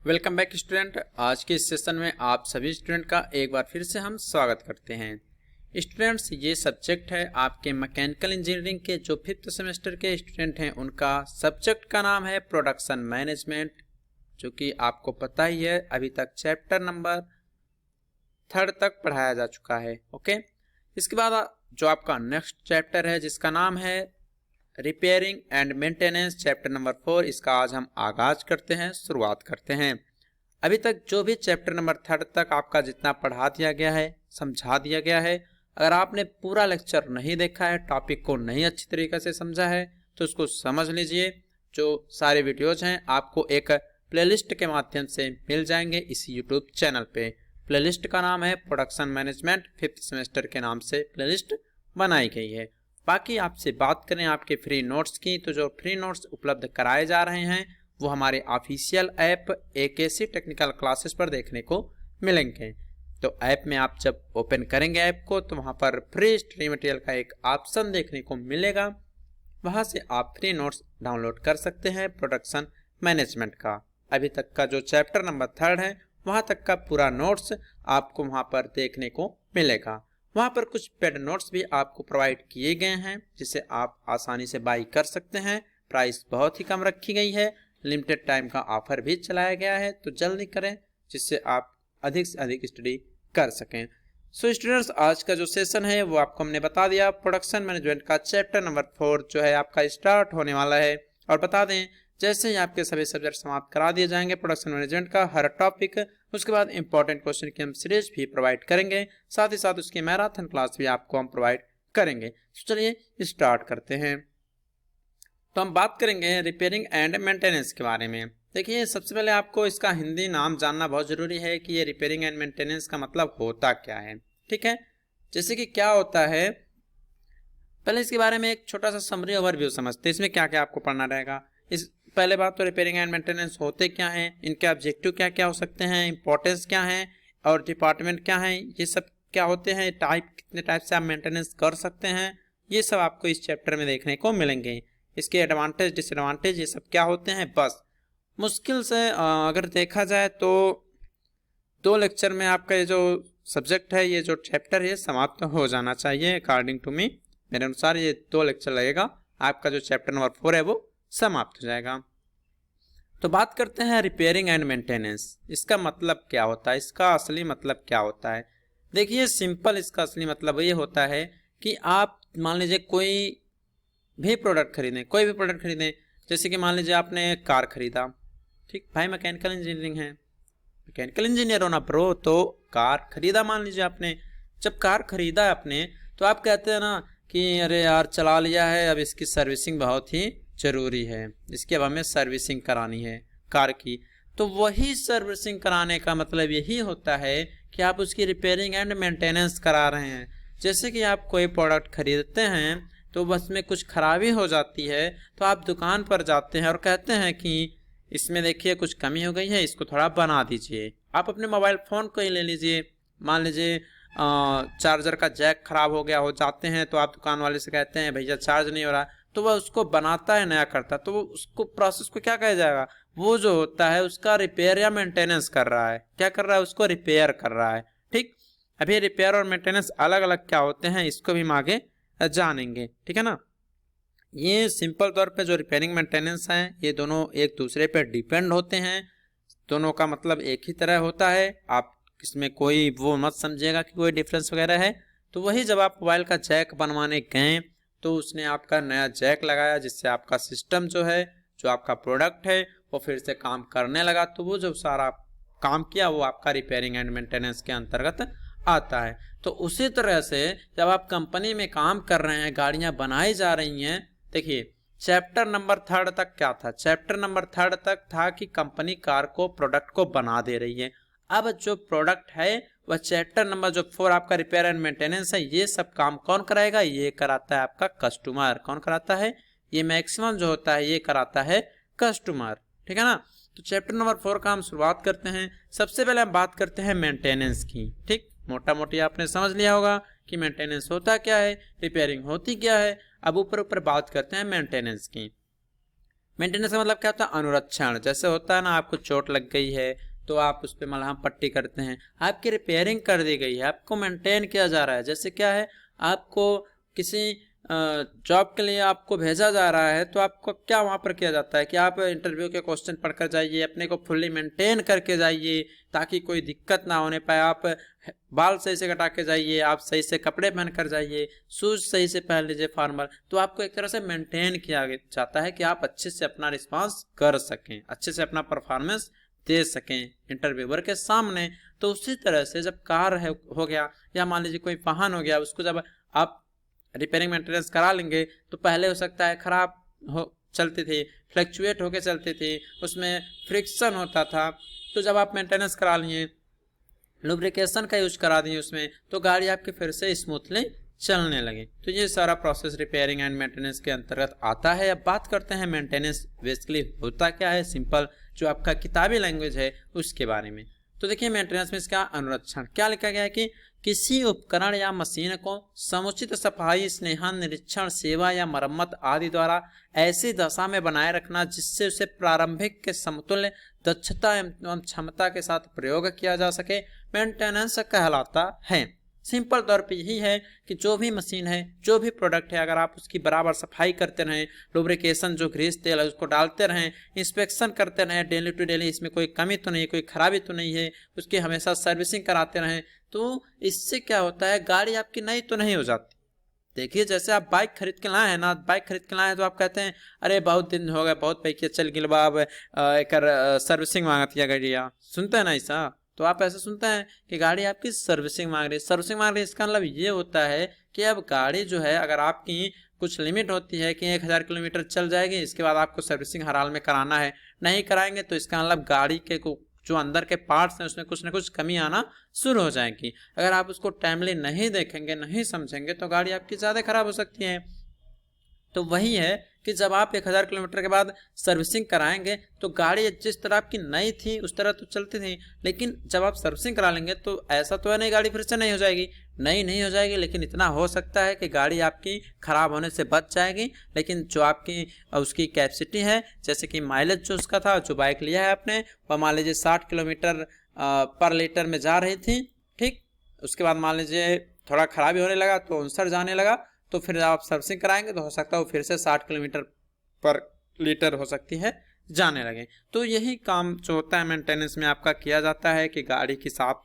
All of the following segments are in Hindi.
Welcome back student. आज के इस सेशन में आप सभी स्टूडेंट का एक बार फिर से हम स्वागत करते हैं। स्टूडेंट्स, ये सब्जेक्ट है आपके मैकेनिकल इंजीनियरिंग के जो 5th सेमेस्टर के स्टूडेंट हैं उनका सब्जेक्ट का नाम है प्रोडक्शन मैनेजमेंट, जो कि आपको पता ही है अभी तक चैप्टर नंबर 3 तक पढ़ाया जा चुका है। ओके, इसके बाद जो आपका नेक्स्ट चैप्टर है जिसका नाम है repairing and maintenance, chapter number 4, इसका आज हम आगाज करते हैं, शुरुआत करते हैं। अभी तक जो भी चैप्टर नंबर 3 तक आपका जितना पढ़ा दिया गया है, समझा दिया गया है, अगर आपने पूरा लेक्चर नहीं देखा है, टॉपिक को नहीं अच्छी तरीके से समझा है, तो उसको समझ लीजिए। जो सारे वीडियोज हैं आपको एक प्लेलिस्ट के माध्यम से मिल जाएंगे इस यूट्यूब चैनल पे। प्लेलिस्ट का नाम है प्रोडक्शन मैनेजमेंट, 5th सेमेस्टर के नाम से प्लेलिस्ट बनाई गई है। बाकी आपसे बात करें आपके फ्री नोट्स की, तो जो फ्री नोट्स उपलब्ध कराए जा रहे हैं वो हमारे official app AKC technical classes पर देखने को मिलेंगे। तो ऐप में आप जब ओपन करेंगे ऐप को तो वहां पर फ्री स्टडी मटेरियल का एक ऑप्शन देखने को मिलेगा, वहां से आप फ्री नोट्स डाउनलोड कर सकते हैं प्रोडक्शन मैनेजमेंट का। अभी तक का जो चैप्टर नंबर 3 है वहां तक का पूरा नोट्स आपको वहां पर देखने को मिलेगा। वहां पर कुछ पेड नोट्स भी आपको प्रोवाइड किए गए हैं जिसे आप आसानी से बाई कर सकते हैं। प्राइस बहुत ही कम रखी गई है, लिमिटेड टाइम का ऑफर भी चलाया गया है, तो जल्दी करें जिससे आप अधिक से अधिक स्टडी कर सकें। सो स्टूडेंट्स, आज का जो सेशन है वो आपको हमने बता दिया, प्रोडक्शन मैनेजमेंट का चैप्टर नंबर 4 जो है आपका स्टार्ट होने वाला है। और बता दें जैसे ही आपके सभी सब्जेक्ट समाप्त करा दिए जाएंगे प्रोडक्शन मैनेजमेंट का हर टॉपिक, उसके बाद इंपॉर्टेंट क्वेश्चन की हम सीरीज भी प्रोवाइड करेंगे, साथ ही साथ उसकी मैराथन क्लास भी आपको हम प्रोवाइड करेंगे। तो चलिए स्टार्ट करते हैं। तो हम बात करेंगे रिपेयरिंग एंड मेंटेनेंस के बारे में। देखिए, सबसे पहले आपको इसका हिंदी नाम जानना बहुत जरूरी है कि ये रिपेयरिंग एंड मेंटेनेंस का मतलब होता क्या है। ठीक है, जैसे कि क्या होता है, पहले इसके बारे में एक छोटा सा समरी ओवरव्यू समझते हैं। इसमें क्या क्या आपको पढ़ना रहेगा। इस पहले बात तो रिपेयरिंग एंड मेंटेनेंस होते क्या हैं, इनके ऑब्जेक्टिव क्या क्या हो सकते हैं, इंपॉर्टेंस क्या है और डिपार्टमेंट क्या है, ये सब क्या होते हैं, टाइप कितने टाइप से आप मेंटेनेंस कर सकते हैं, ये सब आपको इस चैप्टर में देखने को मिलेंगे। इसके एडवांटेज डिसएडवांटेज ये सब क्या होते हैं। बस मुश्किल से अगर देखा जाए तो 2 लेक्चर में आपका ये जो सब्जेक्ट है, ये जो चैप्टर है समाप्त हो जाना चाहिए। अकॉर्डिंग टू मी, मेरे अनुसार ये 2 लेक्चर लगेगा, आपका जो चैप्टर नंबर 4 है वो समाप्त हो जाएगा। तो बात करते हैं रिपेयरिंग एंड मेंटेनेंस, इसका मतलब क्या होता है, इसका असली मतलब क्या होता है। देखिए सिंपल, इसका असली मतलब ये होता है कि आप मान लीजिए कोई भी प्रोडक्ट खरीदें, जैसे कि मान लीजिए आपने कार खरीदा, ठीक भाई, मैकेनिकल इंजीनियरिंग है, मैकेनिकल इंजीनियर होना प्रो, तो कार खरीदा मान लीजिए आपने। जब कार खरीदा आपने तो आप कहते हैं ना कि अरे यार चला लिया है, अब इसकी सर्विसिंग बहुत ही जरूरी है, इसकी अब हमें सर्विसिंग करानी है कार की। तो वही सर्विसिंग कराने का मतलब यही होता है कि आप उसकी रिपेयरिंग एंड मेंटेनेंस करा रहे हैं। जैसे कि आप कोई प्रोडक्ट खरीदते हैं तो बस में कुछ खराबी हो जाती है तो आप दुकान पर जाते हैं और कहते हैं कि इसमें देखिए कुछ कमी हो गई है, इसको थोड़ा बना दीजिए। आप अपने मोबाइल फ़ोन को ही ले लीजिए, मान लीजिए चार्जर का जैक खराब हो गया, हो जाते हैं तो आप दुकान वाले से कहते हैं भैया चार्ज नहीं हो रहा, तो वह उसको बनाता है, नया करता, तो वो उसको प्रोसेस को क्या कहा जाएगा, वो जो होता है उसका रिपेयर या मेंटेनेंस कर रहा है। क्या कर रहा है, उसको रिपेयर कर रहा है। ठीक, अभी रिपेयर और मेंटेनेंस अलग अलग क्या होते हैं इसको भी हम आगे जानेंगे, ठीक है ना। ये सिंपल तौर पे जो रिपेयरिंग मेंटेनेंस है ये दोनों एक दूसरे पे डिपेंड होते हैं, दोनों का मतलब एक ही तरह होता है। आप इसमें कोई वो मत समझिएगा कि कोई डिफरेंस वगैरह है। तो वही जब आप मोबाइल का जैक बनवाने गए तो उसने आपका नया जैक लगाया जिससे आपका सिस्टम जो है, जो आपका प्रोडक्ट है वो फिर से काम करने लगा, तो वो जो सारा काम किया वो आपका रिपेयरिंग एंड मेंटेनेंस के अंतर्गत आता है। तो उसी तरह से जब आप कंपनी में काम कर रहे हैं, गाड़ियां बनाई जा रही हैं, देखिए चैप्टर नंबर 3 तक क्या था, चैप्टर नंबर 3 तक था कि कंपनी कार को, प्रोडक्ट को बना दे रही है। अब जो प्रोडक्ट है वह चैप्टर नंबर जो 4 आपका रिपेयर एंड मेंटेनेंस है, ये सब काम कौन कराएगा, ये कराता है आपका कस्टमर। कौन कराता है, ये मैक्सिमम जो होता है ये कराता है कस्टमर, ठीक है ना। तो चैप्टर नंबर 4 का हम शुरुआत करते हैं। सबसे पहले हम बात करते हैं मेंटेनेंस की। ठीक, मोटा मोटी आपने समझ लिया होगा कि मेंटेनेंस होता क्या है, रिपेयरिंग होती क्या है। अब ऊपर ऊपर बात करते हैं मेंटेनेंस की। मेंटेनेंस का मतलब क्या होता है? अनुरक्षण। जैसे होता है ना, आपको चोट लग गई है तो आप उस पर मलहम पट्टी करते हैं, आपकी रिपेयरिंग कर दी गई है, आपको मेंटेन किया जा रहा है। जैसे क्या है, आपको किसी जॉब के लिए आपको भेजा जा रहा है तो आपको क्या वहाँ पर किया जाता है कि आप इंटरव्यू के क्वेश्चन पढ़कर जाइए, अपने को फुल्ली मेंटेन करके जाइए ताकि कोई दिक्कत ना होने पाए। आप बाल सही से कटा के जाइए, आप सही से कपड़े पहन कर जाइए, शूज सही से पहन लीजिए फॉर्मल। तो आपको एक तरह से मेंटेन किया जाता है कि आप अच्छे से अपना रिस्पॉन्स कर सकें, अच्छे से अपना परफॉर्मेंस दे सकें इंटरव्यूअर के सामने। तो उसी तरह से जब कार है हो गया या मान लीजिए कोई वाहन हो गया, उसको जब आप रिपेयरिंग मेंटेनेंस करा लेंगे तो पहले हो सकता है खराब हो चलती थी, फ्लक्चुएट होके चलती थी, उसमें फ्रिक्शन होता था। तो जब आप मेंटेनेंस करा लिए, लुब्रिकेशन का यूज करा दिए उसमें, तो गाड़ी आपकी फिर से स्मूथली चलने लगी। तो ये सारा प्रोसेस रिपेयरिंग एंड मेंटेनेंस के अंतर्गत आता है। अब बात करते हैं मेंटेनेंस बेसिकली होता क्या है, सिंपल जो आपका किताबी लैंग्वेज है उसके बारे में। तो देखिए मेंटेनेंस में इसका अनुरक्षण क्या लिखा गया है कि किसी उपकरण या मशीन को समुचित सफाई, स्नेहन, निरीक्षण, सेवा या मरम्मत आदि द्वारा ऐसी दशा में बनाए रखना जिससे उसे प्रारंभिक के समतुल्य दक्षता एवं क्षमता के साथ प्रयोग किया जा सके, मेंटेनेंस कहलाता है। सिंपल तौर पे यही है कि जो भी मशीन है, जो भी प्रोडक्ट है, अगर आप उसकी बराबर सफाई करते रहें, लुब्रिकेशन जो ग्रीस तेल है उसको डालते रहें, इंस्पेक्शन करते रहें डेली टू डेली, इसमें कोई कमी तो नहीं, कोई खराबी तो नहीं है, उसकी हमेशा सर्विसिंग कराते रहें, तो इससे क्या होता है, गाड़ी आपकी नई तो नहीं हो जाती। देखिए जैसे आप बाइक खरीद के लाए हैं ना, बाइक खरीद के लाए हैं तो आप कहते हैं अरे बहुत दिन हो गए, बहुत पैके चल गिल बाब एक सर्विसिंग मांगती है गाड़िया, सुनते हैं ना ऐसा? तो आप ऐसे सुनते हैं कि गाड़ी आपकी सर्विसिंग मांग रही है, सर्विसिंग मांग रही है। इसका मतलब ये होता है कि अब गाड़ी जो है, अगर आपकी कुछ लिमिट होती है कि 1000 किलोमीटर चल जाएगी, इसके बाद आपको सर्विसिंग हर हाल में कराना है, नहीं कराएंगे तो इसका मतलब गाड़ी के जो अंदर के पार्ट्स हैं उसमें कुछ ना कुछ कमी आना शुरू हो जाएगी। अगर आप उसको टाइमली नहीं देखेंगे, नहीं समझेंगे तो गाड़ी आपकी ज़्यादा खराब हो सकती है। तो वही है कि जब आप 1000 किलोमीटर के बाद सर्विसिंग कराएंगे तो गाड़ी जिस तरह आपकी नई थी उस तरह तो चलती थी, लेकिन जब आप सर्विसिंग करा लेंगे तो ऐसा तो है नहीं गाड़ी फिर से नहीं हो जाएगी, नई नहीं हो जाएगी, लेकिन इतना हो सकता है कि गाड़ी आपकी ख़राब होने से बच जाएगी। लेकिन जो आपकी उसकी कैपेसिटी है, जैसे कि माइलेज जो उसका था, जो बाइक लिया है आपने, वह मान लीजिए 60 किलोमीटर पर लीटर में जा रही थी, ठीक, उसके बाद मान लीजिए थोड़ा खराबी होने लगा तो 59 जाने लगा, तो फिर आप सर्विसिंग कराएंगे तो हो सकता है वो फिर से 60 किलोमीटर पर लीटर हो सकती है जाने लगे। तो यही काम जो होता है मेंटेनेंस में आपका किया जाता है कि गाड़ी की साफ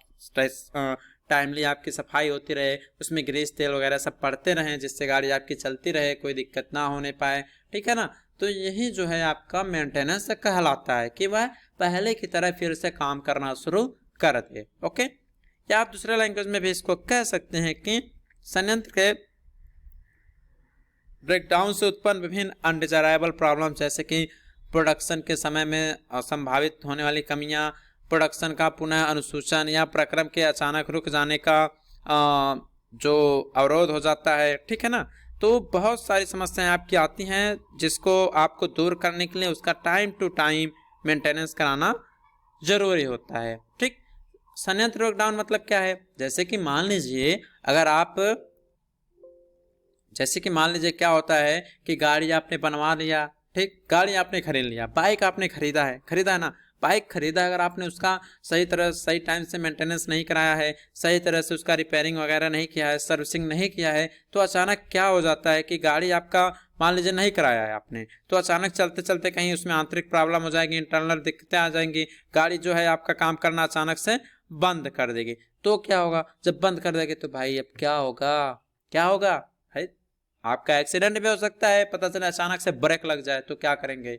टाइमली आपकी सफाई होती रहे, उसमें ग्रीस तेल वगैरह सब पड़ते रहें जिससे गाड़ी आपकी चलती रहे, कोई दिक्कत ना होने पाए, ठीक है ना। तो यही जो है आपका मेंटेनेंस कहलाता है कि वह पहले की तरह फिर से काम करना शुरू कर दे। ओके, या आप दूसरे लैंग्वेज में भी इसको कह सकते हैं कि संयंत्र के ब्रेकडाउन से उत्पन्न विभिन्न अनडिजायरेबल प्रॉब्लम, जैसे कि प्रोडक्शन के समय में संभावित होने वाली कमियां, प्रोडक्शन का पुनः अनुसूचन या प्रक्रम के अचानक रुक जाने का जो अवरोध हो जाता है, ठीक है ना। तो बहुत सारी समस्याएं आपकी आती हैं जिसको आपको दूर करने के लिए उसका टाइम टू टाइम मेंटेनेंस कराना जरूरी होता है, ठीक। संयंत्र ब्रेकडाउन मतलब क्या है, जैसे कि मान लीजिए मान लीजिए क्या होता है कि गाड़ी आपने बनवा लिया, ठीक, गाड़ी आपने खरीद लिया, बाइक आपने खरीदा है ना, बाइक खरीदा, अगर आपने उसका सही टाइम से मेंटेनेंस नहीं कराया है, सही तरह से उसका रिपेयरिंग वगैरह नहीं किया है, सर्विसिंग नहीं किया है, तो अचानक क्या हो जाता है कि गाड़ी आपका मान लीजिए नहीं कराया है आपने, तो अचानक चलते चलते कहीं उसमें आंतरिक प्रॉब्लम हो जाएगी, इंटरनल दिक्कतें आ जाएंगी, गाड़ी जो है आपका काम करना अचानक से बंद कर देगी। तो क्या होगा, जब बंद कर देगी तो भाई अब क्या होगा है, आपका एक्सीडेंट भी हो सकता है, पता चले अचानक से ब्रेक लग जाए तो क्या करेंगे,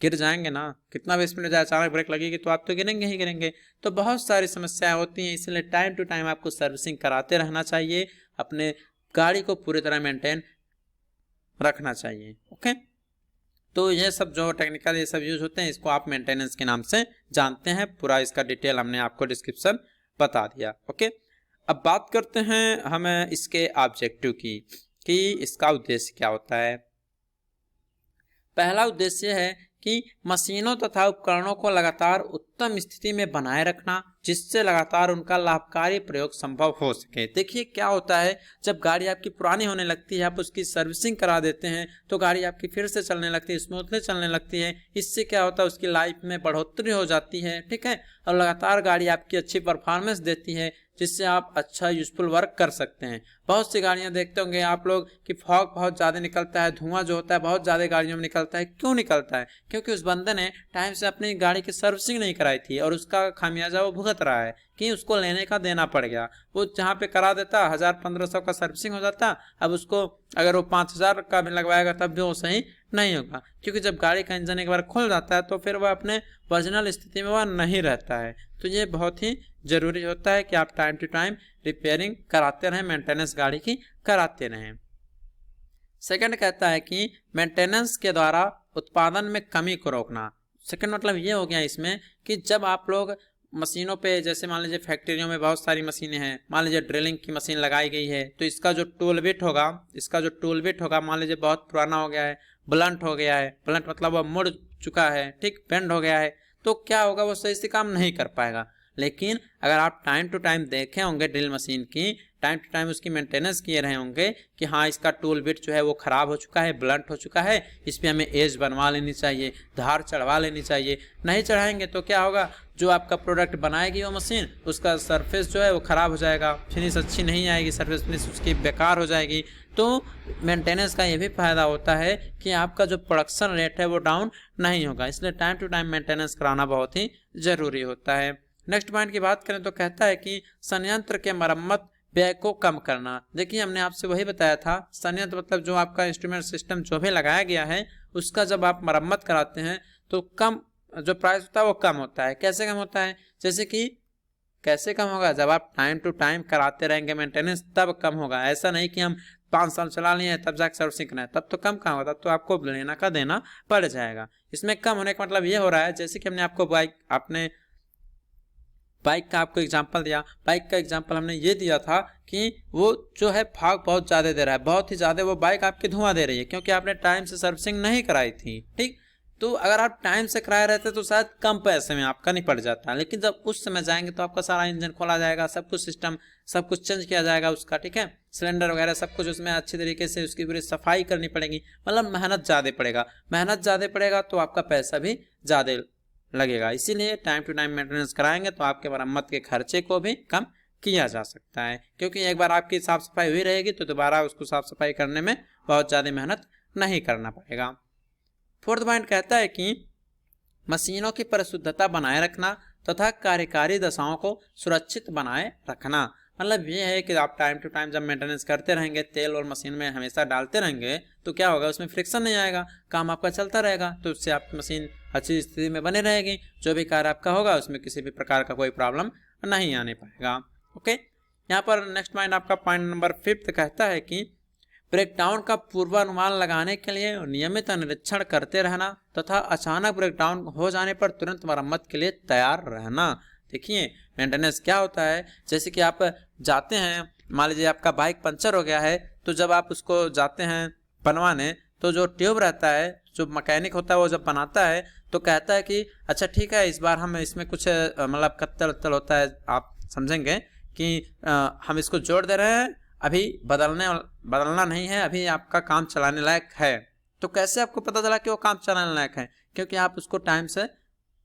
गिर जाएंगे ना, कितना भी स्पीड जाए अचानक ब्रेक लगेगी तो आप तो गिरेंगे। तो बहुत सारी समस्याएं होती हैं, इसलिए टाइम टू टाइम आपको सर्विसिंग कराते रहना चाहिए, अपने गाड़ी को पूरी तरह मेंटेन रखना चाहिए। ओके, तो ये सब जो टेक्निकल ये सब यूज होते हैं, इसको आप मेंटेनेंस के नाम से जानते हैं, पूरा इसका डिटेल हमने आपको डिस्क्रिप्शन बता दिया। ओके, अब बात करते हैं हमें इसके ऑब्जेक्टिव की कि इसका उद्देश्य क्या होता है। पहला उद्देश्य है कि मशीनों तथा उपकरणों को लगातार उत्तम उत्तम स्थिति में बनाए रखना, जिससे लगातार उनका लाभकारी प्रयोग संभव हो सके। देखिए क्या होता है, जब गाड़ी आपकी पुरानी होने लगती है, आप उसकी सर्विसिंग करा देते हैं तो गाड़ी आपकी फिर से चलने लगती है, स्मूथली चलने लगती है। इससे क्या होता है, उसकी लाइफ में बढ़ोतरी हो जाती है, ठीक है, और लगातार गाड़ी आपकी अच्छी परफॉर्मेंस देती है, जिससे आप अच्छा यूजफुल वर्क कर सकते हैं। बहुत सी गाड़ियां देखते होंगे आप लोग कि फॉग बहुत ज़्यादा निकलता है, धुआं जो होता है बहुत ज़्यादा गाड़ियों में निकलता है। क्यों निकलता है? क्योंकि उस बंदे ने टाइम से अपनी गाड़ी की सर्विसिंग नहीं कराई थी और उसका खामियाजा वो भुगत रहा है कि उसको लेने का देना पड़ गया। वो जहाँ पे करा देता 1000-1500 का सर्विसिंग हो जाता, अब उसको अगर वो 5000 का भी लगवाएगा तब भी वो सही नहीं होगा, क्योंकि जब गाड़ी का इंजन एक बार खुल जाता है तो फिर वह अपने ओरिजिनल स्थिति में वह नहीं रहता है। तो ये बहुत ही ज़रूरी होता है कि आप टाइम टू टाइम रिपेयरिंग कराते रहें, मेंटेनेंस गाड़ी की कराते रहें। सेकंड कहता है कि मेंटेनेंस के द्वारा उत्पादन में कमी को रोकना। सेकंड मतलब ये हो गया इसमें कि जब आप लोग मशीनों पे, जैसे मान लीजिए फैक्ट्रियों में बहुत सारी मशीनें हैं, मान लीजिए ड्रिलिंग की मशीन लगाई गई है, तो इसका जो टूल बिट होगा मान लीजिए बहुत पुराना हो गया है, ब्लंट हो गया है, ब्लंट मतलब वह मुड़ चुका है, ठीक, बेंड हो गया है, तो क्या होगा, वो सही से काम नहीं कर पाएगा। लेकिन अगर आप टाइम टू टाइम देखे होंगे ड्रिल मशीन की, टाइम टू टाइम उसकी मेंटेनेंस किए रहे होंगे कि हाँ इसका टूल बिट जो है वो ख़राब हो चुका है, ब्लंट हो चुका है, इस पर हमें एज बनवा लेनी चाहिए, धार चढ़वा लेनी चाहिए। नहीं चढ़ाएंगे तो क्या होगा, जो आपका प्रोडक्ट बनाएगी वो मशीन, उसका सरफेस जो है वो ख़राब हो जाएगा, फिनिश अच्छी नहीं आएगी, सरफेस फिनिश उसकी बेकार हो जाएगी। तो मेंटेनेंस का ये भी फ़ायदा होता है कि आपका जो प्रोडक्शन रेट है वो डाउन नहीं होगा, इसलिए टाइम टू टाइम मेंटेनेंस कराना बहुत ही ज़रूरी होता है। नेक्स्ट पॉइंट की बात करें तो कहता है कि संयंत्र के मरम्मत व्यय को कम करना। देखिए हमने आपसे वही बताया था, संयंत्र मतलब जो आपका इंस्ट्रूमेंट सिस्टम जो भी लगाया गया है उसका जब आप मरम्मत कराते हैं तो कम जो प्राइस होता है वो कम होता है। कैसे कम होता है? जैसे कि कैसे कम होगा, जब आप टाइम टू टाइम कराते रहेंगे मेंटेनेंस तब कम होगा। ऐसा नहीं कि हम 5 साल चला लिए तब जाकर सर्विसिंग करना है, तब तो कम कहाँ होगा, तब तो आपको लेना का देना पड़ जाएगा। इसमें कम होने का मतलब ये हो रहा है, जैसे कि हमने आपको बाइक का आपको एग्जांपल दिया, बाइक का एग्जांपल हमने ये दिया था कि वो जो है भाग बहुत ज़्यादा दे रहा है, बहुत ही ज़्यादा वो बाइक आपकी धुआं दे रही है क्योंकि आपने टाइम से सर्विसिंग नहीं कराई थी, ठीक। तो अगर आप टाइम से कराए रहते तो शायद कम पैसे में आपका निपट जाता, लेकिन जब उस समय जाएंगे तो आपका सारा इंजन खोला जाएगा, सब कुछ सिस्टम सब कुछ चेंज किया जाएगा उसका, ठीक है, सिलेंडर वगैरह सब कुछ उसमें अच्छी तरीके से उसकी पूरी सफाई करनी पड़ेगी, मतलब मेहनत ज़्यादा पड़ेगा तो आपका पैसा भी ज़्यादा लगेगा। इसीलिए टाइम टू टाइम मेंटेनेंस कराएंगे तो आपके मरम्मत के खर्चे को भी कम किया जा सकता है, क्योंकि एक बार आपकी साफ सफाई हुई रहेगी तो दोबारा उसको साफ सफाई करने में बहुत ज़्यादा मेहनत नहीं करना पड़ेगा। फोर्थ पॉइंट कहता है कि मशीनों की परिशुद्धता बनाए रखना तथा कार्यकारी दशाओं को सुरक्षित बनाए रखना। मतलब ये है कि आप टाइम टू टाइम जब मेंटेनेंस करते रहेंगे, तेल और मशीन में हमेशा डालते रहेंगे तो क्या होगा, उसमें फ्रिक्शन नहीं आएगा, काम आपका चलता रहेगा, तो उससे आपकी मशीन अच्छी स्थिति में बनी रहेगी, जो भी कार्य आपका होगा उसमें किसी भी प्रकार का कोई प्रॉब्लम नहीं आने पाएगा। ओके, यहाँ पर नेक्स्ट पॉइंट आपका पॉइंट नंबर 5 कहता है कि ब्रेकडाउन का पूर्वानुमान लगाने के लिए नियमित निरीक्षण करते रहना तथा अचानक ब्रेकडाउन हो जाने पर तुरंत मरम्मत के लिए तैयार रहना। देखिए मेंटेनेंस क्या होता है, जैसे कि आप जाते हैं, मान लीजिए आपका बाइक पंचर हो गया है, तो जब आप उसको जाते हैं बनवाने तो जो ट्यूब रहता है, जो मैकेनिक होता है वो जब बनाता है तो कहता है कि अच्छा ठीक है इस बार हम इसमें कुछ मतलब कत्तल उत्तल होता है, आप समझेंगे कि हम इसको जोड़ दे रहे हैं, अभी बदलना नहीं है, अभी आपका काम चलाने लायक है। तो कैसे आपको पता चला कि वो काम चलाने लायक है? क्योंकि आप उसको टाइम से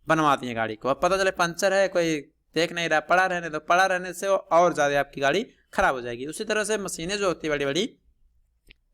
बनवा दिए गाड़ी को। अब पता चले पंचर है, कोई देख नहीं रहा, पड़ा रहने दो, पड़ा रहने से और ज़्यादा आपकी गाड़ी खराब हो जाएगी। उसी तरह से मशीनें जो होती है बड़ी बड़ी,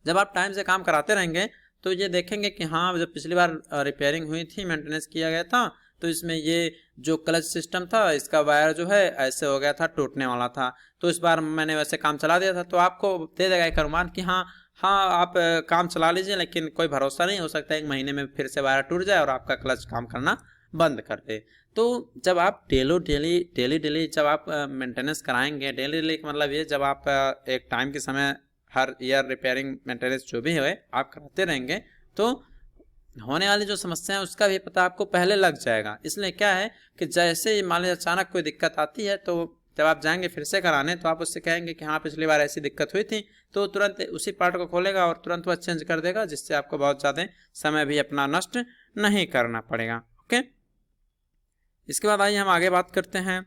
जब आप टाइम से काम कराते रहेंगे तो ये देखेंगे कि हाँ जब पिछली बार रिपेयरिंग हुई थी, मेंटेनेंस किया गया था, तो इसमें ये जो क्लच सिस्टम था इसका वायर जो है ऐसे हो गया था, टूटने वाला था, तो इस बार मैंने वैसे काम चला दिया था, तो आपको दे देगा एक अनुमान कि हाँ आप काम चला लीजिए, लेकिन कोई भरोसा नहीं, हो सकता है 1 महीने में फिर से वायर टूट जाए और आपका क्लच काम करना बंद कर दे। तो जब आप डेली जब आप मेंटेनेंस कराएंगे, डेली का मतलब ये जब आप एक टाइम के समय हर ईयर रिपेयरिंग मेंटेनेंस जो भी है आप कराते रहेंगे तो होने वाली जो समस्या है उसका भी पता आपको पहले लग जाएगा। इसलिए क्या है कि जैसे मान लीजिए अचानक कोई दिक्कत आती है तो जब आप जाएंगे फिर से कराने तो आप उससे कहेंगे कि हाँ पिछली बार ऐसी दिक्कत हुई थी, तो तुरंत उसी पार्ट को खोलेगा और तुरंत वह चेंज कर देगा, जिससे आपको बहुत ज़्यादा समय भी अपना नष्ट नहीं करना पड़ेगा। ओके, इसके बाद आइए हम आगे बात करते हैं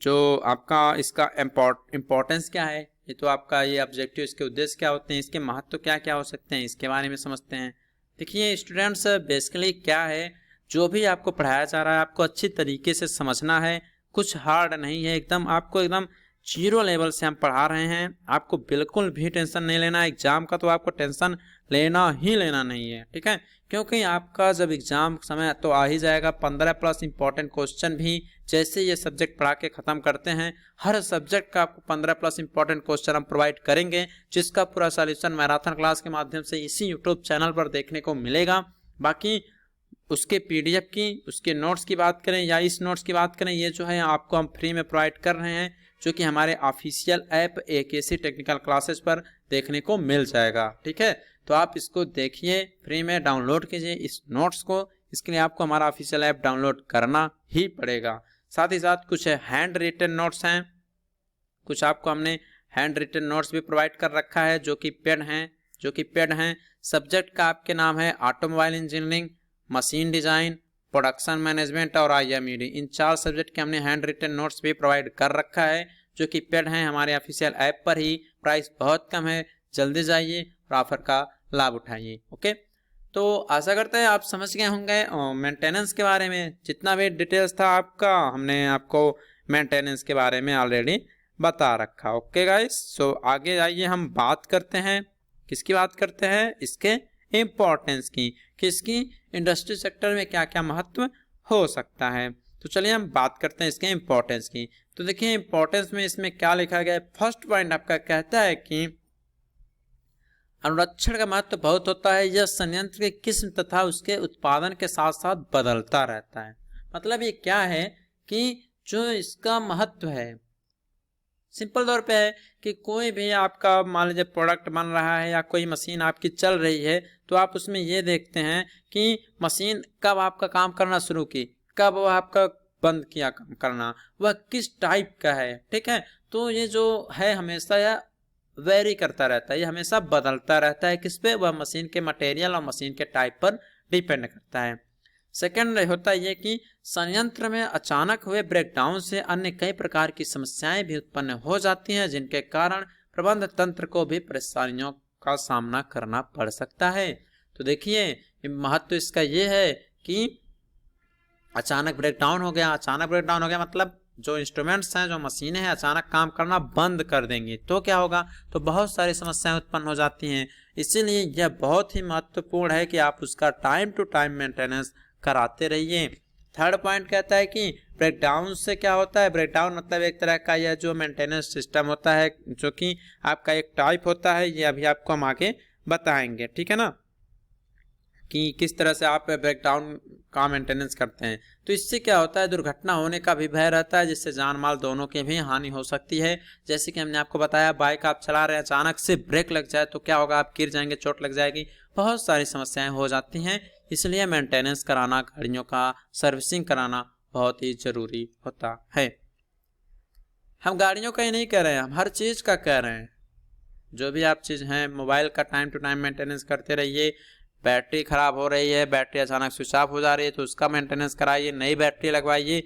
जो आपका इसका इम्पोर्टेंस क्या है। ये तो आपका ये ऑब्जेक्टिव, इसके उद्देश्य क्या होते हैं, इसके महत्व क्या क्या हो सकते हैं, इसके बारे में समझते हैं। देखिए स्टूडेंट्स, बेसिकली क्या है, जो भी आपको पढ़ाया जा रहा है आपको अच्छी तरीके से समझना है। कुछ हार्ड नहीं है, एकदम आपको एकदम जीरो लेवल से हम पढ़ा रहे हैं। आपको बिल्कुल भी टेंशन नहीं लेना है। एग्जाम का तो आपको टेंशन लेना ही लेना नहीं है, ठीक है, क्योंकि आपका जब एग्जाम समय तो आ ही जाएगा। 15+ इंपॉर्टेंट क्वेश्चन भी जैसे ये सब्जेक्ट पढ़ा के ख़त्म करते हैं, हर सब्जेक्ट का आपको 15+ इंपॉर्टेंट क्वेश्चन हम प्रोवाइड करेंगे, जिसका पूरा सॉल्यूशन मैराथन क्लास के माध्यम से इसी यूट्यूब चैनल पर देखने को मिलेगा। बाकी उसके पीडीएफ की, उसके नोट्स की बात करें या इस नोट्स की बात करें, ये जो है आपको हम फ्री में प्रोवाइड कर रहे हैं, जो कि हमारे official app AKC technical classes पर देखने को मिल जाएगा, ठीक है। तो आप इसको देखिए, फ्री में डाउनलोड कीजिए इस नोट्स को। इसके लिए आपको हमारा ऑफिशियल ऐप डाउनलोड करना ही पड़ेगा। साथ ही साथ कुछ हैंड रिटन नोट्स हैं, कुछ आपको हमने हैंड रिटन नोट्स भी प्रोवाइड कर रखा है जो कि पेड हैं। सब्जेक्ट का आपके नाम है automobile engineering, machine design, production management और IMED। इन 4 सब्जेक्ट के हमने हैंड रिटन नोट्स भी प्रोवाइड कर रखा है जो कि पेड हैं हमारे ऑफिशियल ऐप पर ही। प्राइस बहुत कम है, जल्दी जाइए और ऑफर का लाभ उठाइए। ओके, तो आशा करते हैं आप समझ गए होंगे मेंटेनेंस के बारे में। जितना भी डिटेल्स था आपका, हमने आपको मेंटेनेंस के बारे में ऑलरेडी बता रखा। ओके गाइस, सो आगे आइए हम बात करते हैं, किसकी बात करते हैं, इसके इम्पोर्टेंस की, किसकी, इंडस्ट्री सेक्टर में क्या क्या महत्व हो सकता है। तो चलिए हम बात करते हैं इसके इम्पोर्टेंस की। तो देखिए इम्पोर्टेंस में इसमें क्या लिखा गया है। फर्स्ट पॉइंट आपका कहता है कि अनुरक्षण का महत्व बहुत होता है। यह संयंत्र की किस्म तथा उसके उत्पादन के साथ साथ बदलता रहता है। मतलब ये क्या है कि जो इसका महत्व है, सिंपल तौर पे है कि कोई भी आपका मान लीजिए प्रोडक्ट बन रहा है या कोई मशीन आपकी चल रही है, तो आप उसमें ये देखते हैं कि मशीन कब आपका काम करना शुरू की, कब वह आपका बंद किया काम करना, वह किस टाइप का है, ठीक है। तो ये जो है हमेशा यह वेरी करता रहता है, ये हमेशा बदलता रहता है। किस पे, वह मशीन के मटेरियल और मशीन के टाइप पर डिपेंड करता है। सेकेंड होता है ये कि संयंत्र में अचानक हुए ब्रेकडाउन से अन्य कई प्रकार की समस्याएं भी उत्पन्न हो जाती हैं, जिनके कारण प्रबंध तंत्र को भी परेशानियों का सामना करना पड़ सकता है। तो देखिए महत्व इसका ये है कि अचानक ब्रेकडाउन हो गया मतलब जो इंस्ट्रूमेंट्स हैं, जो मशीनें हैं, अचानक काम करना बंद कर देंगी तो क्या होगा, तो बहुत सारी समस्याएं उत्पन्न हो जाती हैं। इसीलिए यह बहुत ही महत्वपूर्ण है कि आप उसका टाइम टू टाइम मेंटेनेंस कराते रहिए। थर्ड पॉइंट कहता है कि ब्रेकडाउन से क्या होता है। ब्रेकडाउन मतलब एक तरह का यह जो मेंटेनेंस सिस्टम होता है, जो कि आपका एक टाइप होता है, ये अभी आपको हम आगे बताएंगे, ठीक है ना, कि किस तरह से आप ब्रेकडाउन का मेंटेनेंस करते हैं। तो इससे क्या होता है, दुर्घटना होने का भी भय रहता है, जिससे जान माल दोनों की भी हानि हो सकती है। जैसे कि हमने आपको बताया, बाइक आप चला रहे हैं, अचानक से ब्रेक लग जाए तो क्या होगा, आप गिर जाएंगे, चोट लग जाएगी, बहुत सारी समस्याएं हो जाती हैं। इसलिए मेंटेनेंस कराना, गाड़ियों का सर्विसिंग कराना बहुत ही जरूरी होता है। हम गाड़ियों का ही नहीं कह रहे हैं, हम हर चीज़ का कह रहे हैं। जो भी आप चीज़ हैं, मोबाइल का टाइम टू टाइम मेंटेनेंस करते रहिए। बैटरी ख़राब हो रही है, बैटरी अचानक स्विच ऑफ हो जा रही है, तो उसका मेंटेनेंस कराइए, नई बैटरी लगवाइए,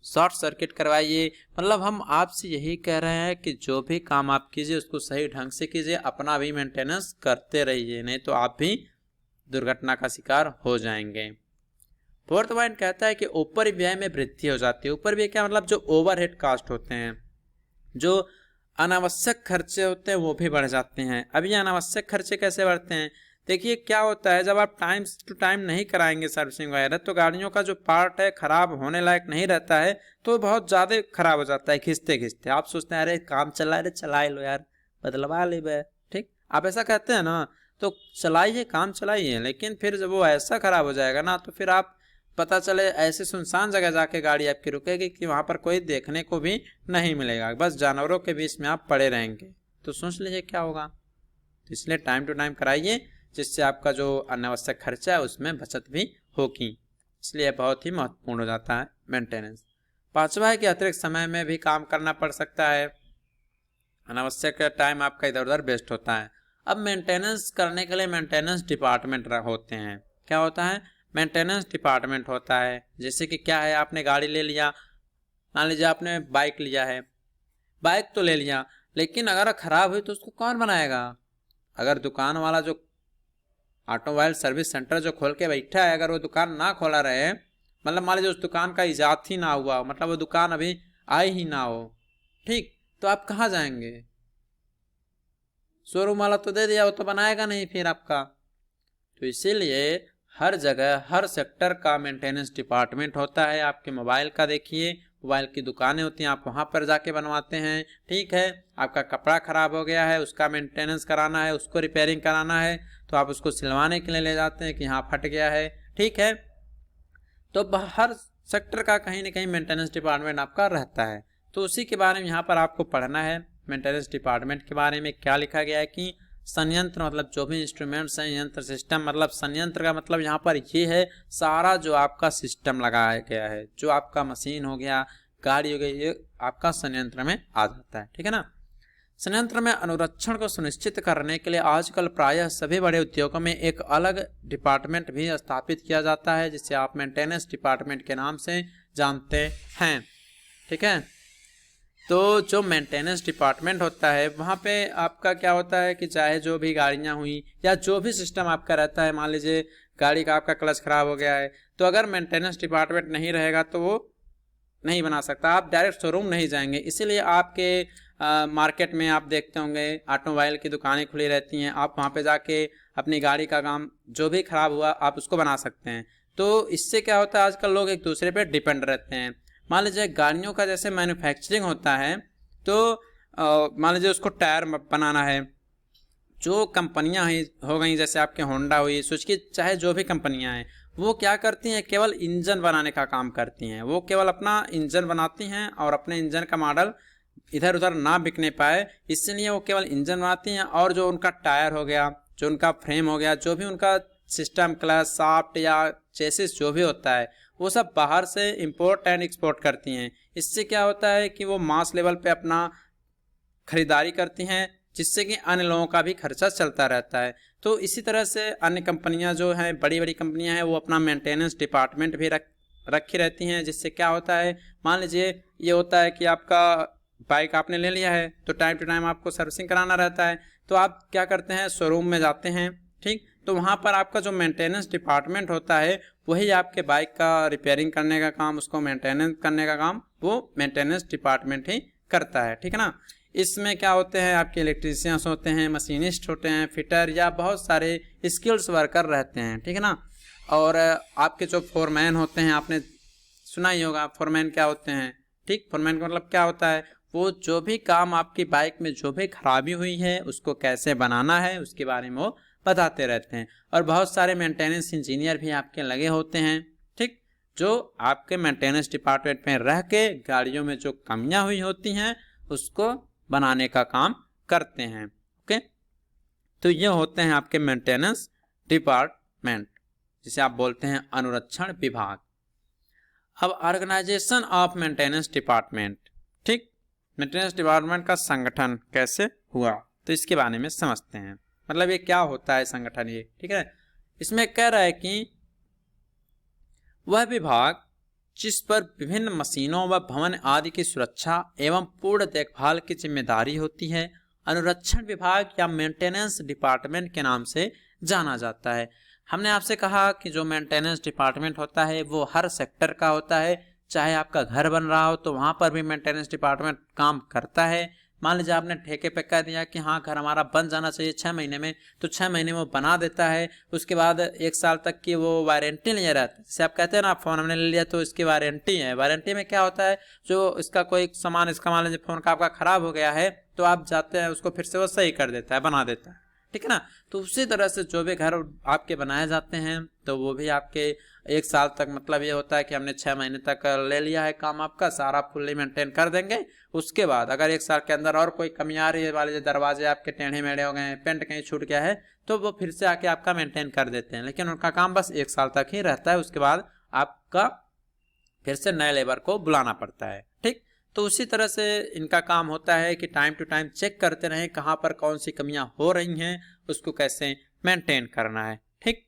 शॉर्ट सर्किट करवाइए। मतलब हम आपसे यही कह रहे हैं कि जो भी काम आप कीजिए उसको सही ढंग से कीजिए, अपना भी मेंटेनेंस करते रहिए, नहीं तो आप भी दुर्घटना का शिकार हो जाएंगे। फोर्थ पॉइंट कहता है कि ऊपरी व्यय में वृद्धि हो जाती है। ऊपर व्यय क्या मतलब, जो ओवरहेड कास्ट होते हैं, जो अनावश्यक खर्चे होते हैं, वो भी बढ़ जाते हैं। अब ये अनावश्यक खर्चे कैसे बढ़ते हैं, देखिए क्या होता है, जब आप टाइम टू टाइम नहीं कराएंगे सर्विसिंग वगैरह, तो गाड़ियों का जो पार्ट है खराब होने लायक नहीं रहता है, तो बहुत ज़्यादा खराब हो जाता है खींचते खींचते। आप सोचते हैं अरे काम चला रहे, चला लो यार, बदलवा ले बे, ठीक, आप ऐसा कहते हैं ना, तो चलाइए, काम चलाइए, लेकिन फिर जब वो ऐसा खराब हो जाएगा ना, तो फिर आप पता चले ऐसे सुनसान जगह जाके गाड़ी आपकी रुकेगी कि वहाँ पर कोई देखने को भी नहीं मिलेगा, बस जानवरों के बीच में आप पड़े रहेंगे, तो सोच लीजिए क्या होगा। तो इसलिए टाइम टू टाइम कराइए, जिससे आपका जो अनावश्यक खर्चा है उसमें बचत भी होगी। इसलिए बहुत ही महत्वपूर्ण हो जाता है मेंटेनेंस। पांचवा है कि अतिरिक्त समय में भी काम करना पड़ सकता है, अनावश्यक टाइम आपका इधर उधर वेस्ट होता है। अब मेंटेनेंस करने के लिए मेंटेनेंस डिपार्टमेंट होते हैं। क्या होता है, मेंटेनेंस डिपार्टमेंट होता है। जैसे कि क्या है, आपने गाड़ी ले लिया, मान लीजिए आपने बाइक लिया है, बाइक तो ले लिया, लेकिन अगर ख़राब हुई तो उसको कौन बनाएगा? अगर दुकान वाला जो ऑटोमोबाइल सर्विस सेंटर जो खोल के बैठा है, अगर वो दुकान ना खोला रहे, मतलब मान लीजिए उस दुकान का इजाद ही ना हुआ, मतलब वो दुकान अभी आई ही ना हो, ठीक, तो आप कहाँ जाएंगे? शोरूम वाला तो दे दिया, वो तो बनाएगा नहीं फिर आपका। तो इसीलिए हर जगह हर सेक्टर का मेंटेनेंस डिपार्टमेंट होता है। आपके मोबाइल का देखिए, मोबाइल की दुकानें होती हैं, आप वहाँ पर जाके बनवाते हैं, ठीक है। आपका कपड़ा ख़राब हो गया है, उसका मेंटेनेंस कराना है, उसको रिपेयरिंग कराना है, तो आप उसको सिलवाने के लिए ले जाते हैं कि हाँ फट गया है, ठीक है। तो हर सेक्टर का कहीं ना कहीं मेंटेनेंस डिपार्टमेंट आपका रहता है। तो उसी के बारे में यहाँ पर आपको पढ़ना है। मेंटेनेंस डिपार्टमेंट के बारे में क्या लिखा गया है कि संयंत्र मतलब जो भी इंस्ट्रूमेंट्स हैं, यंत्र सिस्टम, मतलब संयंत्र का मतलब यहाँ पर ये है सारा जो आपका सिस्टम लगाया गया है, जो आपका मशीन हो गया, गाड़ी हो गई, ये आपका संयंत्र में आ जाता है, ठीक है ना। संयंत्र में अनुरक्षण को सुनिश्चित करने के लिए आजकल प्रायः सभी बड़े उद्योगों में एक अलग डिपार्टमेंट भी स्थापित किया जाता है, जिसे आप मेंटेनेंस डिपार्टमेंट के नाम से जानते हैं, ठीक है। तो जो मेंटेनेंस डिपार्टमेंट होता है वहाँ पे आपका क्या होता है कि चाहे जो भी गाड़ियाँ हुई या जो भी सिस्टम आपका रहता है, मान लीजिए गाड़ी का आपका क्लच ख़राब हो गया है, तो अगर मेंटेनेंस डिपार्टमेंट नहीं रहेगा तो वो नहीं बना सकता, आप डायरेक्ट शोरूम नहीं जाएंगे। इसीलिए आपके मार्केट में आप देखते होंगे ऑटोमोबाइल की दुकानें खुली रहती हैं, आप वहाँ पे जाके अपनी गाड़ी का काम जो भी ख़राब हुआ आप उसको बना सकते हैं। तो इससे क्या होता है, आजकल लोग एक दूसरे पे डिपेंड रहते हैं। मान लीजिए गाड़ियों का जैसे मैन्युफैक्चरिंग होता है, तो मान लीजिए उसको टायर बनाना है, जो कंपनियां हो गई जैसे आपके होंडा हुई, सुजुकी, चाहे जो भी कंपनियां हैं, वो क्या करती हैं, केवल इंजन बनाने का काम करती हैं। वो केवल अपना इंजन बनाती हैं और अपने इंजन का मॉडल इधर उधर ना बिकने पाए, इसलिए वो केवल इंजन बनाती हैं। और जो उनका टायर हो गया, जो उनका फ्रेम हो गया, जो भी उनका सिस्टम, क्लच, शाफ्ट या चेसिस जो भी होता है, वो सब बाहर से इंपोर्ट एंड एक्सपोर्ट करती हैं। इससे क्या होता है कि वो मास लेवल पे अपना खरीदारी करती हैं, जिससे कि अन्य लोगों का भी खर्चा चलता रहता है। तो इसी तरह से अन्य कंपनियां जो हैं, बड़ी बड़ी कंपनियां हैं, वो अपना मेंटेनेंस डिपार्टमेंट भी रखी रहती हैं। जिससे क्या होता है, मान लीजिए ये होता है कि आपका बाइक आपने ले लिया है, तो टाइम टू टाइम आपको सर्विसिंग कराना रहता है, तो आप क्या करते हैं, शोरूम में जाते हैं, ठीक, तो वहाँ पर आपका जो मेंटेनेंस डिपार्टमेंट होता है वही आपके बाइक का रिपेयरिंग करने का काम, उसको मेंटेनेंस करने का काम वो मेंटेनेंस डिपार्टमेंट ही करता है, ठीक है ना। इसमें क्या होते हैं, आपके इलेक्ट्रीशियंस होते हैं, मशीनिस्ट होते हैं, फिटर या बहुत सारे स्किल्स वर्कर रहते हैं, ठीक है ना। और आपके जो फोरमैन होते हैं, आपने सुना ही होगा फोरमैन क्या होते हैं, ठीक। फोरमैन का मतलब क्या होता है, वो जो भी काम आपकी बाइक में जो भी खराबी हुई है उसको कैसे बनाना है उसके बारे में वो बताते रहते हैं। और बहुत सारे मेंटेनेंस इंजीनियर भी आपके लगे होते हैं, ठीक, जो आपके मेंटेनेंस डिपार्टमेंट में रह के गाड़ियों में जो कमियां हुई होती हैं उसको बनाने का काम करते हैं, ओके। तो ये होते हैं आपके मेंटेनेंस डिपार्टमेंट, जिसे आप बोलते हैं अनुरक्षण विभाग। अब ऑर्गेनाइजेशन ऑफ मेंटेनेंस डिपार्टमेंट, ठीक, मेंटेनेंस डिपार्टमेंट का संगठन कैसे हुआ, तो इसके बारे में समझते हैं। मतलब ये क्या होता है संगठन, ये, ठीक है। इसमें कह रहा है कि वह विभाग जिस पर विभिन्न मशीनों व भवन आदि की सुरक्षा एवं पूर्ण देखभाल की जिम्मेदारी होती है, अनुरक्षण विभाग या मेंटेनेंस डिपार्टमेंट के नाम से जाना जाता है। हमने आपसे कहा कि जो मेंटेनेंस डिपार्टमेंट होता है वो हर सेक्टर का होता है। चाहे आपका घर बन रहा हो तो वहाँ पर भी मेंटेनेंस डिपार्टमेंट काम करता है। मान लीजिए आपने ठेके पे कह दिया कि हाँ घर हमारा बन जाना चाहिए 6 महीने में, तो 6 महीने में वो बना देता है। उसके बाद 1 साल तक की वो वारंटी लिए रहता है। जैसे आप कहते हैं ना, फ़ोन हमने ले लिया तो इसकी वारंटी है। वारंटी में क्या होता है, जो इसका कोई सामान, इसका मान लीजिए फ़ोन का आपका ख़राब हो गया है, तो आप जाते हैं उसको फिर से वो सही कर देता है, बना देता है, ठीक है ना। तो उसी तरह से जो भी घर आपके बनाए जाते हैं तो वो भी आपके 1 साल तक, मतलब ये होता है कि हमने 6 महीने तक ले लिया है काम आपका, सारा फुल्ली मेंटेन कर देंगे। उसके बाद अगर 1 साल के अंदर और कोई कमी आ रही है, वाले दरवाजे आपके टेढ़े मेढ़े हो गए हैं, पेंट कहीं छूट गया है, तो वो फिर से आके आपका मेंटेन कर देते हैं। लेकिन उनका काम बस 1 साल तक ही रहता है, उसके बाद आपका फिर से नए लेबर को बुलाना पड़ता है, ठीक। तो उसी तरह से इनका काम होता है कि टाइम टू टाइम चेक करते रहें कहाँ पर कौन सी कमियां हो रही हैं, उसको कैसे मेंटेन करना है, ठीक।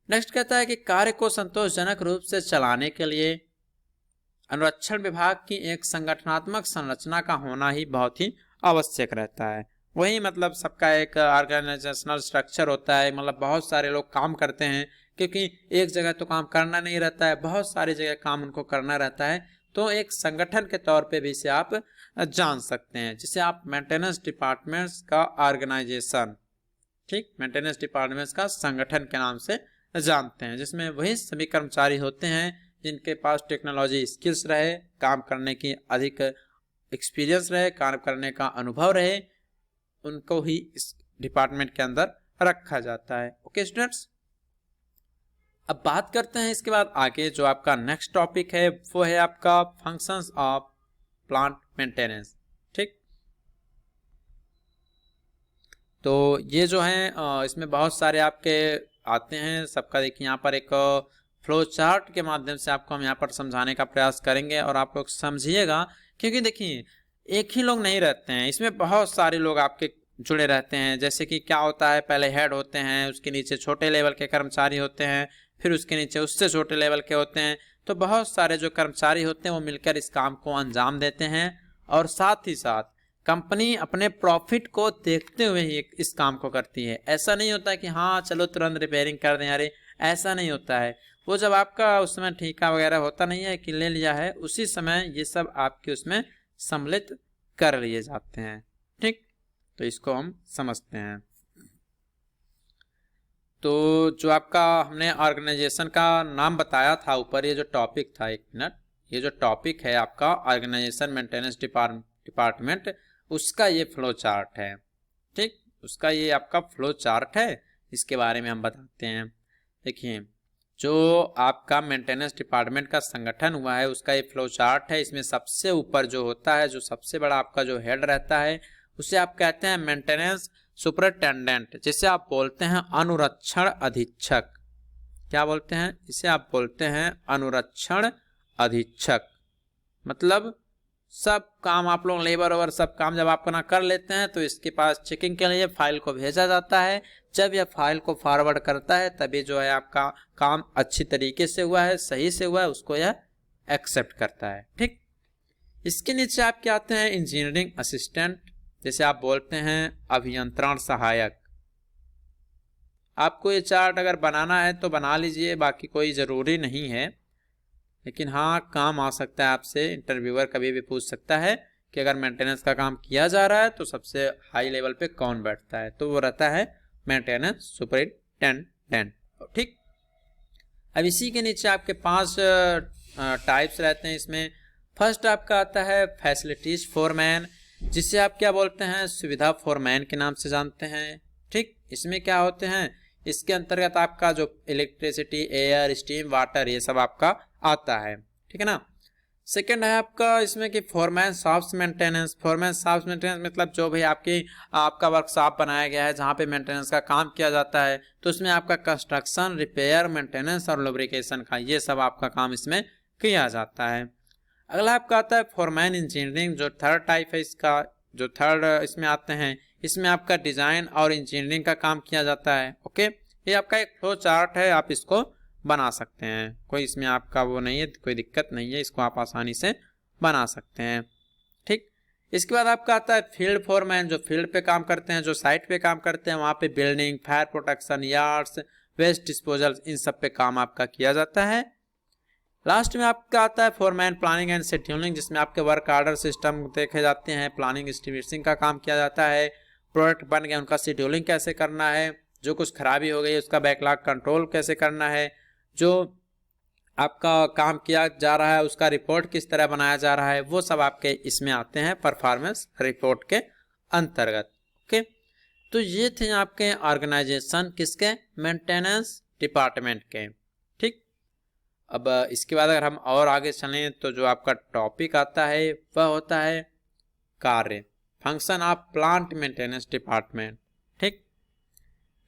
नेक्स्ट कहता है कि कार्य को संतोषजनक रूप से चलाने के लिए अनुरक्षण विभाग की एक संगठनात्मक संरचना का होना ही बहुत ही आवश्यक रहता है। वही मतलब सबका एक ऑर्गेनाइजेशनल स्ट्रक्चर होता है, मतलब बहुत सारे लोग काम करते हैं, क्योंकि एक जगह तो काम करना नहीं रहता है, बहुत सारी जगह काम उनको करना रहता है। तो एक संगठन के तौर पे भी इसे आप जान सकते हैं, जिसे आप मेंटेनेंस डिपार्टमेंट्स का ऑर्गेनाइजेशन, ठीक, मेंटेनेंस डिपार्टमेंट्स का संगठन के नाम से जानते हैं, जिसमें वही सभी कर्मचारी होते हैं जिनके पास टेक्नोलॉजी स्किल्स रहे, काम करने की अधिक एक्सपीरियंस रहे, काम करने का अनुभव रहे, उनको ही इस डिपार्टमेंट के अंदर रखा जाता है। ओके स्टूडेंट्स, अब बात करते हैं इसके बाद आगे जो आपका नेक्स्ट टॉपिक है वो है आपका फंक्शंस ऑफ प्लांट मेंटेनेंस। ठीक, तो ये जो है इसमें बहुत सारे आपके आते हैं, सबका देखिए यहाँ पर एक फ्लो चार्ट के माध्यम से आपको हम यहाँ पर समझाने का प्रयास करेंगे और आप लोग समझिएगा, क्योंकि देखिए एक ही लोग नहीं रहते हैं, इसमें बहुत सारे लोग आपके जुड़े रहते हैं। जैसे कि क्या होता है, पहले हेड होते हैं, उसके नीचे छोटे लेवल के कर्मचारी होते हैं, फिर उसके नीचे उससे छोटे लेवल के होते हैं। तो बहुत सारे जो कर्मचारी होते हैं वो मिलकर इस काम को अंजाम देते हैं, और साथ ही साथ कंपनी अपने प्रॉफिट को देखते हुए ही इस काम को करती है। ऐसा नहीं होता है कि हाँ चलो तुरंत रिपेयरिंग कर दें, अरे ऐसा नहीं होता है। वो जब आपका उस समय ठेका वगैरह होता नहीं है कि ले लिया है, उसी समय ये सब आपके उसमें सम्मिलित कर लिए जाते हैं। ठीक, तो इसको हम समझते हैं। तो जो आपका हमने ऑर्गेनाइजेशन का नाम बताया था ऊपर, ये जो टॉपिक था, एक मिनट, ये जो टॉपिक है आपका ऑर्गेनाइजेशन मेंटेनेंस डिपार्टमेंट, उसका ये फ्लो चार्ट है। ठीक, उसका ये आपका फ्लो चार्ट है, इसके बारे में हम बताते हैं। देखिए, जो आपका मेंटेनेंस डिपार्टमेंट का संगठन हुआ है उसका ये फ्लो चार्ट है। इसमें सबसे ऊपर जो होता है, जो सबसे बड़ा आपका जो हेड रहता है, उसे आप कहते हैं मेंटेनेंस सुपरिटेंडेंट, जिसे आप बोलते हैं अनुरक्षण अधीक्षक। क्या बोलते हैं इसे? आप बोलते हैं अनुरक्षण अधीक्षक। मतलब सब काम आप लोग लेबर ओवर सब काम जब आप अपना कर लेते हैं तो इसके पास चेकिंग के लिए फाइल को भेजा जाता है। जब यह फाइल को फॉरवर्ड करता है तभी जो है आपका काम अच्छी तरीके से हुआ है, सही से हुआ है, उसको यह एक्सेप्ट करता है। ठीक, इसके नीचे आप क्या आते हैं इंजीनियरिंग असिस्टेंट, जैसे आप बोलते हैं अभियंत्रण सहायक। आपको ये चार्ट अगर बनाना है तो बना लीजिए, बाकी कोई ज़रूरी नहीं है, लेकिन हाँ काम आ सकता है आपसे। इंटरव्यूअर कभी भी पूछ सकता है कि अगर मेंटेनेंस का काम किया जा रहा है तो सबसे हाई लेवल पे कौन बैठता है, तो वो रहता है मेंटेनेंस सुपरिटेंडेंट। ठीक, अब इसी के नीचे आपके 5 टाइप्स रहते हैं। इसमें फर्स्ट आपका आता है फैसिलिटीज फोरमैन, जिसे आप क्या बोलते हैं सुविधा फोरमैन के नाम से जानते हैं। ठीक, इसमें क्या होते हैं, इसके अंतर्गत आपका जो इलेक्ट्रिसिटी, एयर, स्टीम, वाटर, ये सब आपका आता है। ठीक है ना। सेकंड है आपका इसमें कि foreman shops maintenance. Foreman shops maintenance मतलब जो भी आपका वर्कशॉप बनाया गया है जहाँ पे मेंटेनेंस का काम किया जाता है, तो उसमें आपका कंस्ट्रक्शन, रिपेयर, मेंटेनेंस और लुब्रिकेशन का ये सब आपका काम इसमें किया जाता है। अगला आपका आता है फोरमैन इंजीनियरिंग, जो थर्ड टाइप है इसका, जो थर्ड इसमें आते हैं, इसमें आपका डिजाइन और इंजीनियरिंग का काम किया जाता है। ओके, ये आपका एक फ्लो चार्ट है, आप इसको बना सकते हैं, कोई इसमें आपका वो नहीं है, कोई दिक्कत नहीं है, इसको आप आसानी से बना सकते हैं। ठीक, इसके बाद आपका आता है फील्ड फोरमैन, जो फील्ड पे काम करते हैं, जो साइट पे काम करते हैं, वहाँ पे building, fire protection, yards, waste disposal, इन सब पे काम आपका किया जाता है। लास्ट में आपका आता है फोरमैन प्लानिंग एंड शेड्यूलिंग, जिसमें आपके वर्क ऑर्डर सिस्टम देखे जाते हैं, प्लानिंग डिस्ट्रीब्यूशन का काम किया जाता है, प्रोडक्ट बन गया उनका शेड्यूलिंग कैसे करना है, जो कुछ खराबी हो गई उसका बैकलॉग कंट्रोल कैसे करना है, जो आपका काम किया जा रहा है उसका रिपोर्ट किस तरह बनाया जा रहा है, वो सब आपके इसमें आते हैं परफॉर्मेंस रिपोर्ट के अंतर्गत। ओके, तो ये थे आपके ऑर्गेनाइजेशन किसके, मेंटेनेंस डिपार्टमेंट के। ठीक, अब इसके बाद अगर हम और आगे चलें तो जो आपका टॉपिक आता है वह होता है कार्य, function of plant maintenance department. ठीक,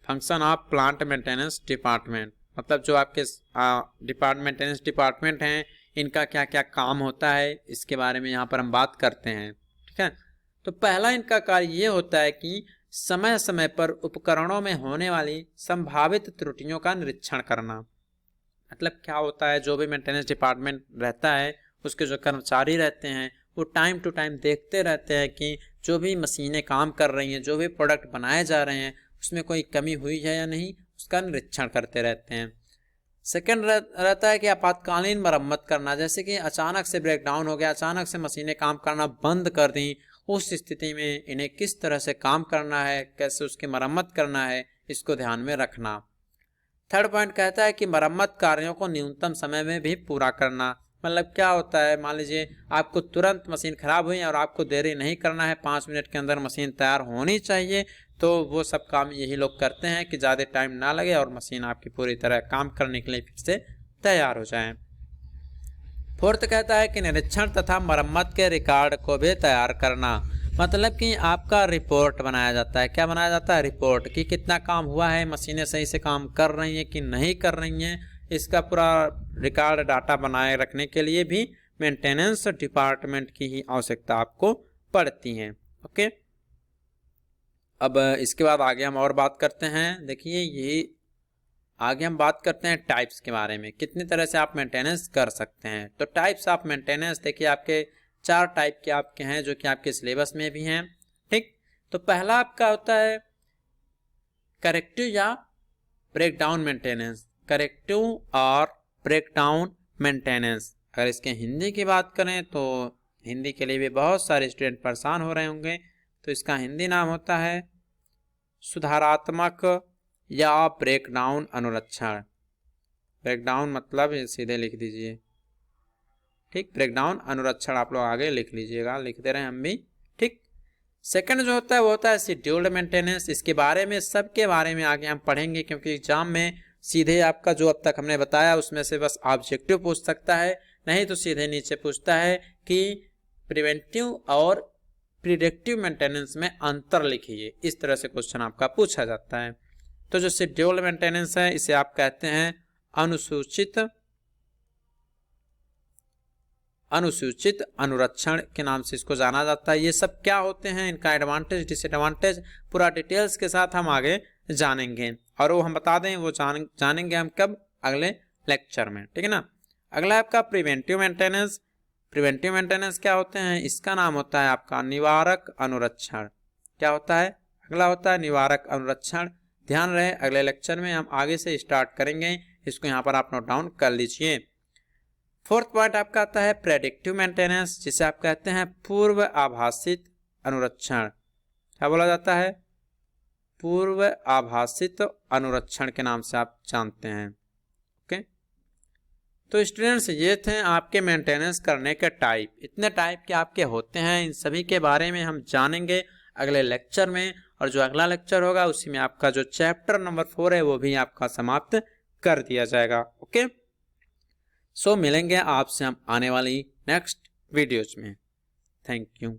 function of plant maintenance department मतलब जो आपके मेंटेनेंस डिपार्टमेंट हैं, इनका क्या क्या काम होता है इसके बारे में यहाँ पर हम बात करते हैं। ठीक है, तो पहला इनका कार्य ये होता है कि समय समय पर उपकरणों में होने वाली संभावित त्रुटियों का निरीक्षण करना। मतलब क्या होता है, जो भी मेंटेनेंस डिपार्टमेंट रहता है उसके जो कर्मचारी रहते हैं वो टाइम टू टाइम देखते रहते हैं कि जो भी मशीनें काम कर रही हैं, जो भी प्रोडक्ट बनाए जा रहे हैं उसमें कोई कमी हुई है या नहीं, उसका निरीक्षण करते रहते हैं। सेकंड रहता है कि आपातकालीन मरम्मत करना, जैसे कि अचानक से ब्रेकडाउन हो गया, अचानक से मशीनें काम करना बंद कर दी, उस स्थिति में इन्हें किस तरह से काम करना है, कैसे उसकी मरम्मत करना है, इसको ध्यान में रखना। थर्ड पॉइंट कहता है कि मरम्मत कार्यों को न्यूनतम समय में भी पूरा करना। मतलब क्या होता है, मान लीजिए आपको तुरंत मशीन खराब हुई और आपको देरी नहीं करना है, 5 मिनट के अंदर मशीन तैयार होनी चाहिए, तो वो सब काम यही लोग करते हैं कि ज़्यादा टाइम ना लगे और मशीन आपकी पूरी तरह काम करने के लिए फिर से तैयार हो जाए। फोर्थ कहता है कि निरीक्षण तथा मरम्मत के रिकॉर्ड को भी तैयार करना। मतलब कि आपका रिपोर्ट बनाया जाता है। क्या बनाया जाता है? रिपोर्ट, कि कितना काम हुआ है, मशीनें सही से काम कर रही हैं कि नहीं कर रही हैं, इसका पूरा रिकॉर्ड डाटा बनाए रखने के लिए भी मेंटेनेंस डिपार्टमेंट की ही आवश्यकता आपको पड़ती है। ओके, अब इसके बाद आगे हम और बात करते हैं। देखिए ये आगे हम बात करते हैं टाइप्स के बारे में, कितनी तरह से आप मेंटेनेंस कर सकते हैं। तो टाइप्स ऑफ मेंटेनेंस देखिए आपके 4 टाइप के आपके हैं जो कि आपके सिलेबस में भी हैं। ठीक, तो पहला आपका होता है करेक्टिव या ब्रेकडाउन मेंटेनेंस। करेक्टिव और ब्रेकडाउन मेंटेनेंस, अगर इसके हिंदी की बात करें तो हिंदी के लिए भी बहुत सारे स्टूडेंट परेशान हो रहे होंगे, तो इसका हिंदी नाम होता है सुधारात्मक या ब्रेकडाउन अनुरक्षण। ब्रेकडाउन मतलब सीधे लिख दीजिए, ठीक, ब्रेकडाउन अनुरक्षण आप लोग आगे लिख लीजिएगा, लिख दे रहे हैं हम भी। ठीक, सेकंड जो होता है वो होता है शेड्यूल्ड मेंटेनेंस। इसके बारे में सबके बारे में आगे हम पढ़ेंगे, क्योंकि एग्जाम में सीधे आपका जो अब तक हमने बताया उसमें से बस ऑब्जेक्टिव पूछ सकता है, नहीं तो सीधे नीचे पूछता है कि प्रिवेंटिव और प्रिडिक्टिव मेंटेनेंस में अंतर लिखिए। इस तरह से क्वेश्चन आपका पूछा जाता है। तो जो शेड्यूल्ड मेंटेनेंस है इसे आप कहते हैं अनुसूचित अनुरक्षण के नाम से इसको जाना जाता है। ये सब क्या होते हैं, इनका एडवांटेज डिसएडवांटेज पूरा डिटेल्स के साथ हम आगे जानेंगे, और वो हम बता दें वो जानेंगे हम कब, अगले लेक्चर में। ठीक है ना। अगला आपका प्रिवेंटिव मेंटेनेंस। प्रिवेंटिव मेंटेनेंस क्या होते हैं, इसका नाम होता है आपका निवारक अनुरक्षण। क्या होता है, अगला होता है निवारक अनुरक्षण। ध्यान रहे अगले लेक्चर में हम आगे से स्टार्ट करेंगे, इसको यहाँ पर आप नोट डाउन कर लीजिए। फोर्थ पॉइंट आपका आता है प्रेडिक्टिव मेंटेनेंस, जिसे आप कहते हैं पूर्व आभासित अनुरक्षण। क्या बोला जाता है, पूर्व आभासित अनुरक्षण के नाम से आप जानते हैं। ओके, तो स्टूडेंट्स ये थे आपके मेंटेनेंस करने के टाइप। इतने टाइप के आपके होते हैं, इन सभी के बारे में हम जानेंगे अगले लेक्चर में, और जो अगला लेक्चर होगा उसी में आपका जो चैप्टर नंबर 4 है वो भी आपका समाप्त कर दिया जाएगा। ओके, सो मिलेंगे आपसे हम आने वाली नेक्स्ट वीडियोज में। Thank you.